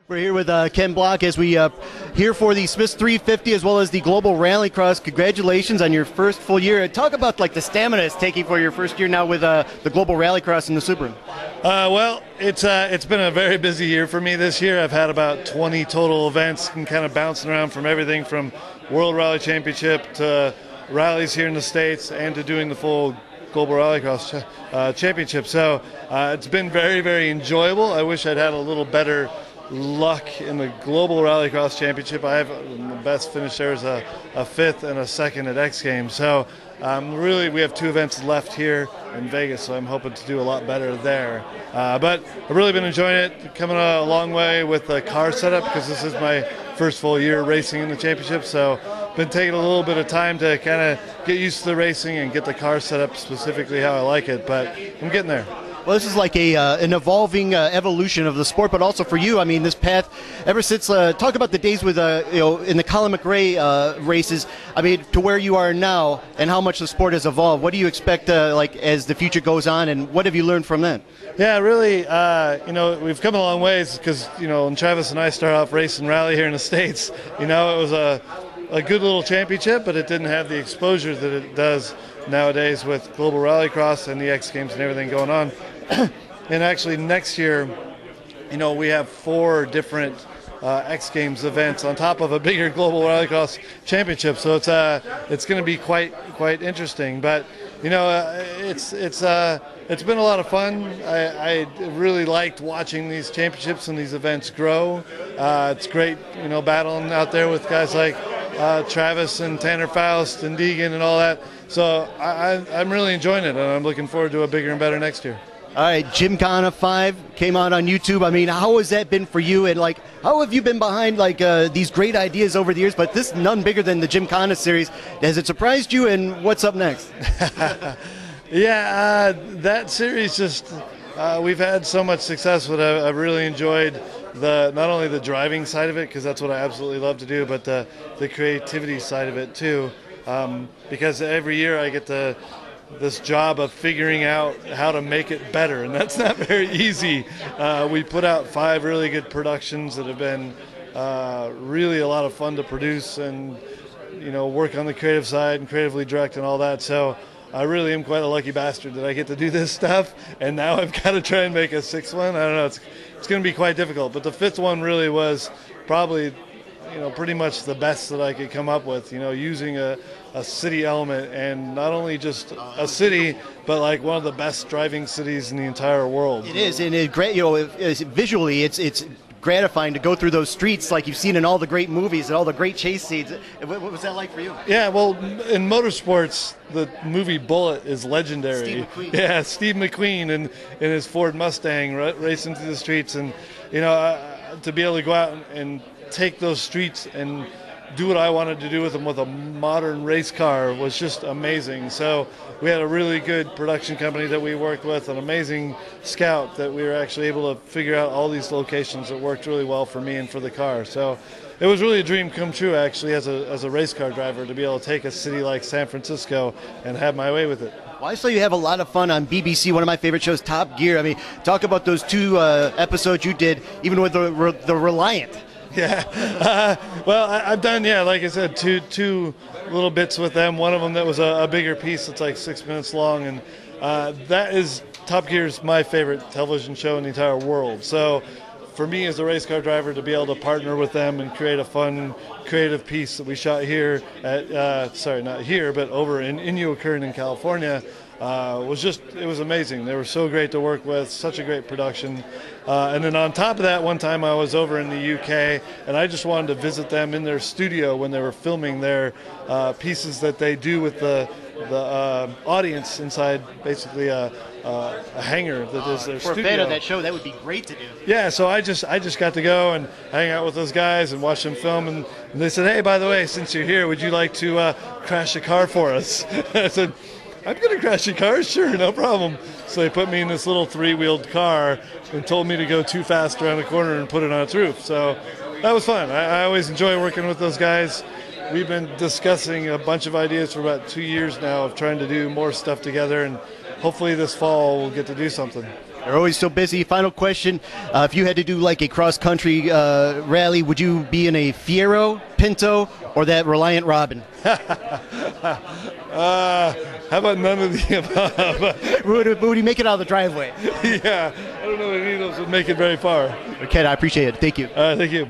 We're here with Ken Block as we here for the Smiths 350 as well as the Global Rallycross. Congratulations on your first full year. Talk about like the stamina it's taking for your first year now with the Global Rallycross and the Super. Well, it's been a very busy year for me this year. I've had about 20 total events and kind of bouncing around from everything from World Rally Championship to rallies here in the States and to doing the full Global Rallycross Championship. So it's been very, very enjoyable. I wish I'd had a little better luck in the Global Rallycross Championship. I have the best finish there is a fifth and a second at X Games. So really we have two events left here in Vegas, so I'm hoping to do a lot better there. But I've really been enjoying it, coming a long way with the car setup because this is my first full year racing in the championship. So been taking a little bit of time to kind of get used to the racing and get the car set up specifically how I like it, but I'm getting there. Well, this is like an evolving evolution of the sport, but also for you. I mean, this path, ever since, talk about the days with, in the Colin McRae races, I mean, to where you are now and how much the sport has evolved. What do you expect, like, as the future goes on, and what have you learned from that? Yeah, really, we've come a long ways because, when Travis and I started off racing rally here in the States, it was a good little championship, but it didn't have the exposure that it does nowadays with Global Rallycross and the X Games and everything going on. And actually next year, we have 4 different X Games events on top of a bigger Global Rallycross Championship. So it's going to be quite interesting. But it's been a lot of fun. I really liked watching these championships and these events grow. It's great, battling out there with guys like Travis and Tanner Faust and Deegan and all that. So I'm really enjoying it, and I'm looking forward to a bigger and better next year. All right, Gymkhana 5 came out on YouTube. I mean, how has that been for you? And, like, how have you been behind, like, these great ideas over the years? But this none bigger than the Gymkhana series. Has it surprised you, and what's up next? Yeah, that series just, we've had so much success with it. I've really enjoyed not only the driving side of it, because that's what I absolutely love to do, but the creativity side of it, too. Because every year I get this job of figuring out how to make it better, and that's not very easy. We put out 5 really good productions that have been really a lot of fun to produce and work on the creative side and creatively direct and all that. So I really am quite a lucky bastard that I get to do this stuff, and now I've got to try and make a 6th one. I don't know, it's going to be quite difficult, but the 5th one really was probably pretty much the best that I could come up with, using a city element, and not only just a city, but like one of the best driving cities in the entire world. It is, and visually, it's gratifying to go through those streets like you've seen in all the great movies and all the great chase scenes. What was that like for you? Yeah, well, in motorsports, the movie Bullet is legendary. Steve McQueen. Yeah, Steve McQueen in his Ford Mustang racing through the streets, and to be able to go out and take those streets and do what I wanted to do with them with a modern race car was just amazing. So we had a really good production company that we worked with, an amazing scout that we were actually able to figure out all these locations that worked really well for me and for the car. So it was really a dream come true, actually, as a race car driver, to be able to take a city like San Francisco and have my way with it. Well, I saw you have a lot of fun on BBC, one of my favorite shows, Top Gear. I mean, talk about those 2 episodes you did, even with the Reliant. Yeah, well, I've done, like I said, two little bits with them. One of them that was a bigger piece that's like 6 minutes long, and that is Top Gear's my favorite television show in the entire world. So for me as a race car driver to be able to partner with them and create a fun, creative piece that we shot here at, sorry, not here, but over in Inuit in California, it was amazing. They were so great to work with, such a great production. And then on top of that, one time I was over in the UK, and I just wanted to visit them in their studio when they were filming their pieces that they do with the audience inside basically a hangar that is their studio. For a fan of that show, that would be great to do. Yeah, so I just got to go and hang out with those guys and watch them film, and they said, hey, by the way, since you're here, would you like to crash a car for us? I said, I'm going to crash a car? Sure, no problem. So they put me in this little 3-wheeled car and told me to go too fast around the corner and put it on its roof. So that was fun. I always enjoy working with those guys. We've been discussing a bunch of ideas for about 2 years now of trying to do more stuff together, and hopefully this fall we'll get to do something. They're always so busy. Final question: if you had to do like a cross-country rally, would you be in a Fiero, Pinto, or that Reliant Robin? How about none of the above? Would he make it out of the driveway? Yeah, I don't know if any of those would make it very far. Ken, I appreciate it. Thank you. Thank you.